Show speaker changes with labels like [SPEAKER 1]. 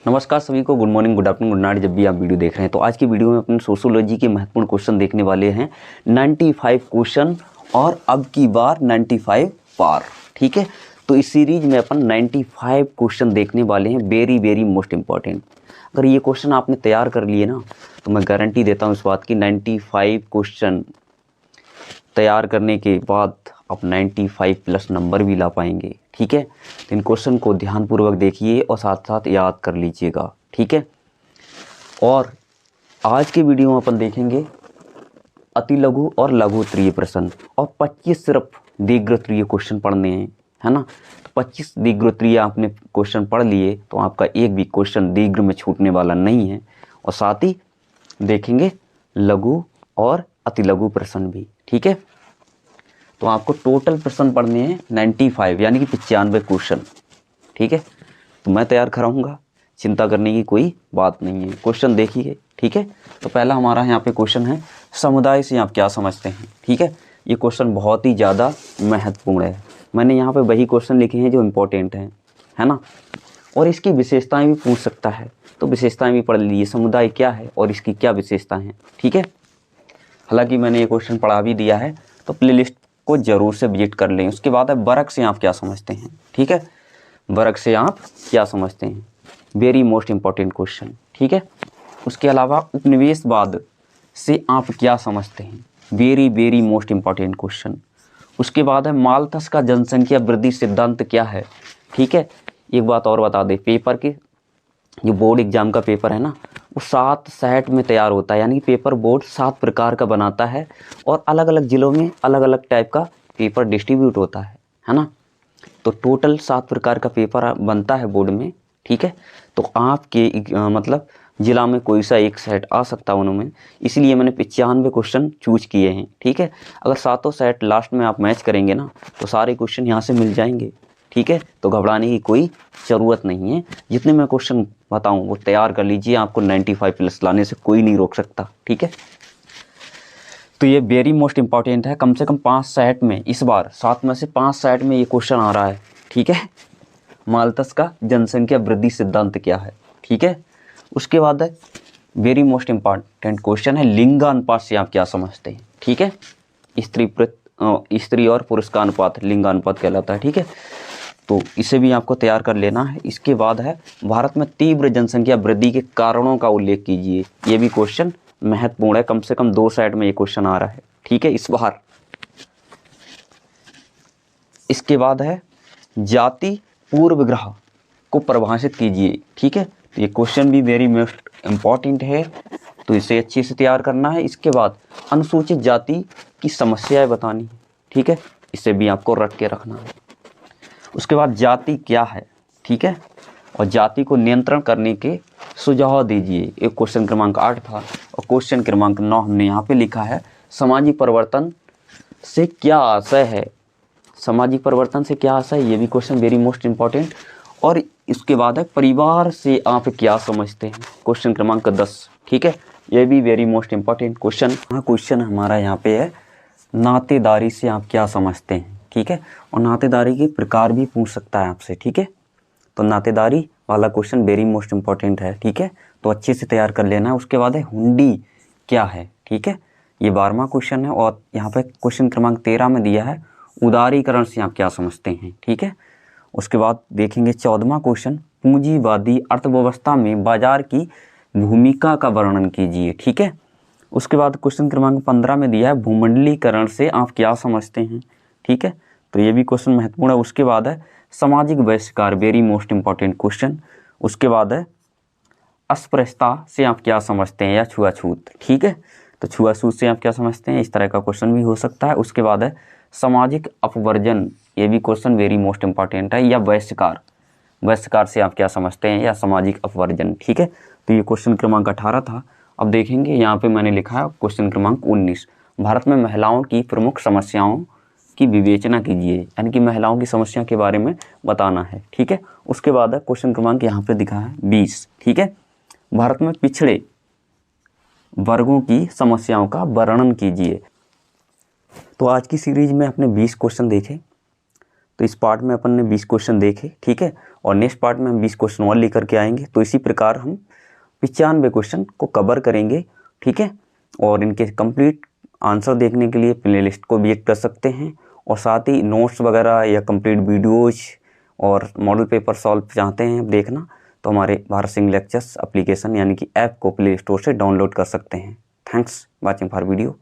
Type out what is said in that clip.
[SPEAKER 1] नमस्कार सभी को, good morning, good afternoon, good night जब भी आप वीडियो देख रहे हैं। तो आज की वीडियो में अपन सोशियोलॉजी के महत्वपूर्ण क्वेश्चन देखने वाले हैं। 95 क्वेश्चन और अब की बार 95 पार। ठीक है, तो इस सीरीज में अपन 95 क्वेश्चन देखने वाले हैं, वेरी वेरी मोस्ट इंपॉर्टेंट। अगर ये क्वेश्चन आपने तैयार कर लिए ना तो मैं गारंटी देता हूँ इस बात की 95 क्वेश्चन तैयार करने के बाद आप 95 प्लस नंबर भी ला पाएंगे। ठीक है, तो इन क्वेश्चन को ध्यानपूर्वक देखिए और साथ साथ याद कर लीजिएगा। ठीक है, और आज के वीडियो में अपन देखेंगे अति लघु और लघु उत्तरीय प्रश्न और 25 सिर्फ दीर्घ उत्तरीय क्वेश्चन पढ़ने हैं, है ना। तो 25 दीर्घ उत्तरीय आपने क्वेश्चन पढ़ लिए तो आपका एक भी क्वेश्चन दीर्घ में छूटने वाला नहीं है। और साथ ही देखेंगे लघु और अति लघु प्रश्न भी। ठीक है, तो आपको टोटल प्रश्न पढ़ने हैं 95 यानी कि 95 क्वेश्चन। ठीक है, तो मैं तैयार कराऊंगा, चिंता करने की कोई बात नहीं है। क्वेश्चन देखिए। ठीक है, तो पहला हमारा यहाँ पे क्वेश्चन है, समुदाय से आप क्या समझते हैं। ठीक है, ये क्वेश्चन बहुत ही ज़्यादा महत्वपूर्ण है। मैंने यहाँ पे वही क्वेश्चन लिखे हैं जो इम्पोर्टेंट हैं, है ना। और इसकी विशेषताएँ भी पूछ सकता है, तो विशेषताएँ भी पढ़ लीजिए, समुदाय क्या है और इसकी क्या विशेषताएँ हैं। ठीक है, हालांकि मैंने ये क्वेश्चन पढ़ा भी दिया है, तो प्लेलिस्ट को जरूर से विजिट कर लें। उसके बाद है वर्ग से आप क्या समझते हैं। ठीक है, वर्ग से आप क्या समझते हैं, वेरी मोस्ट इंपॉर्टेंट क्वेश्चन। ठीक है, उसके अलावा उपनिवेशवाद से आप क्या समझते हैं, very very most important question. उसके बाद है माल्थस का जनसंख्या वृद्धि सिद्धांत क्या है। ठीक है, एक बात और बता दें, पेपर के जो बोर्ड एग्जाम का पेपर है ना, वो 7 सेट में तैयार होता है, यानी कि पेपर बोर्ड 7 प्रकार का बनाता है और अलग अलग ज़िलों में अलग अलग टाइप का पेपर डिस्ट्रीब्यूट होता है ना। तो टोटल 7 प्रकार का पेपर बनता है बोर्ड में। ठीक है, तो आपके मतलब ज़िला में कोई सा एक सेट आ सकता है उनमें, इसलिए मैंने 95 क्वेश्चन चूज किए हैं। ठीक है, अगर 7 सेट लास्ट में आप मैच करेंगे ना तो सारे क्वेश्चन यहाँ से मिल जाएंगे। ठीक है, तो घबराने की कोई ज़रूरत नहीं है। जितने मैं क्वेश्चन बताऊं वो तैयार कर लीजिए, आपको 95 प्लस लाने से कोई नहीं रोक सकता। ठीक है, तो ये वेरी मोस्ट इंपॉर्टेंट है। कम से कम 5 सेट में, इस बार 7 में से 5 सेट में ये क्वेश्चन आ रहा है। ठीक है, माल्थस का जनसंख्या वृद्धि सिद्धांत क्या है। ठीक है, उसके बाद है वेरी मोस्ट इंपॉर्टेंट क्वेश्चन है लिंगानुपात से आप क्या समझते हैं। ठीक है, स्त्री और पुरुष का अनुपात लिंगानुपात कहलाता है। ठीक है, तो इसे भी आपको तैयार कर लेना है। इसके बाद है भारत में तीव्र जनसंख्या वृद्धि के कारणों का उल्लेख कीजिए। ये भी क्वेश्चन महत्वपूर्ण है, कम से कम 2 सेट में ये क्वेश्चन आ रहा है। ठीक है, इस बार। इसके बाद है जाति पूर्वग्रह को परिभाषित कीजिए। ठीक है, तो ये क्वेश्चन भी वेरी मोस्ट इम्पॉर्टेंट है, तो इसे अच्छे से तैयार करना है। इसके बाद अनुसूचित जाति की समस्याएं बतानी है। ठीक है, इसे भी आपको रट के रखना है। उसके बाद जाति क्या है। ठीक है, और जाति को नियंत्रण करने के सुझाव दीजिए। एक क्वेश्चन क्रमांक 8 था और क्वेश्चन क्रमांक 9 हमने यहाँ पे लिखा है, सामाजिक परिवर्तन से क्या आशय है। सामाजिक परिवर्तन से क्या आशय है, ये भी क्वेश्चन वेरी मोस्ट इंपॉर्टेंट। और इसके बाद है परिवार से आप क्या समझते हैं, क्वेश्चन क्रमांक 10। ठीक है, ये भी वेरी मोस्ट इंपॉर्टेंट क्वेश्चन। हाँ, क्वेश्चन हमारा यहाँ पे है नातेदारी से आप क्या समझते हैं। ठीक है, और नातेदारी के प्रकार भी पूछ सकता है आपसे। ठीक है, तो नातेदारी वाला क्वेश्चन वेरी मोस्ट इंपॉर्टेंट है। ठीक है, तो अच्छे से तैयार कर लेना है। उसके बाद है हुंडी क्या है। ठीक है, ये 12वां क्वेश्चन है और यहाँ पे क्वेश्चन क्रमांक 13 में दिया है उदारीकरण से आप क्या समझते हैं। ठीक है, उसके बाद देखेंगे 14वां क्वेश्चन, पूंजीवादी अर्थव्यवस्था में बाजार की भूमिका का वर्णन कीजिए। ठीक है, उसके बाद क्वेश्चन क्रमांक 15 में दिया है भूमंडलीकरण से आप क्या समझते हैं। ठीक है, तो ये भी क्वेश्चन महत्वपूर्ण है। उसके बाद है सामाजिक बहिष्कार, वेरी मोस्ट इंपॉर्टेंट क्वेश्चन। उसके बाद है अस्पृश्यता से आप क्या समझते हैं या छुआछूत। ठीक है, तो छुआछूत से आप क्या समझते हैं, इस तरह का क्वेश्चन भी हो सकता है। उसके बाद है सामाजिक अपवर्जन, ये भी क्वेश्चन वेरी मोस्ट इंपॉर्टेंट है। या बहिष्कार, बहिष्कार से आप क्या समझते हैं या सामाजिक अपवर्जन। ठीक है, तो ये क्वेश्चन क्रमांक 18 था। अब देखेंगे यहाँ पे मैंने लिखा है क्वेश्चन क्रमांक 19, भारत में महिलाओं की प्रमुख समस्याओं की विवेचना कीजिए, यानी कि महिलाओं की समस्या के बारे में बताना है। ठीक है, उसके बाद है क्वेश्चन क्रमांक यहाँ पे दिखा है 20। ठीक है, भारत में पिछड़े वर्गों की समस्याओं का वर्णन कीजिए। तो आज की सीरीज में अपने 20 क्वेश्चन देखे, तो इस पार्ट में अपन ने 20 क्वेश्चन देखे। ठीक है, और नेक्स्ट पार्ट में हम 20 क्वेश्चन और लेकर के आएंगे। तो इसी प्रकार हम 95 क्वेश्चन को कवर करेंगे, ठीक है। और इनके कंप्लीट आंसर देखने के लिए प्लेलिस्ट को विजिट कर सकते हैं, और साथ ही नोट्स वगैरह या कंप्लीट वीडियोज और मॉडल पेपर सॉल्व चाहते हैं देखना, तो हमारे भारत सिंह लेक्चर्स एप्लीकेशन यानी कि ऐप को प्ले स्टोर से डाउनलोड कर सकते हैं। Thanks watching for video.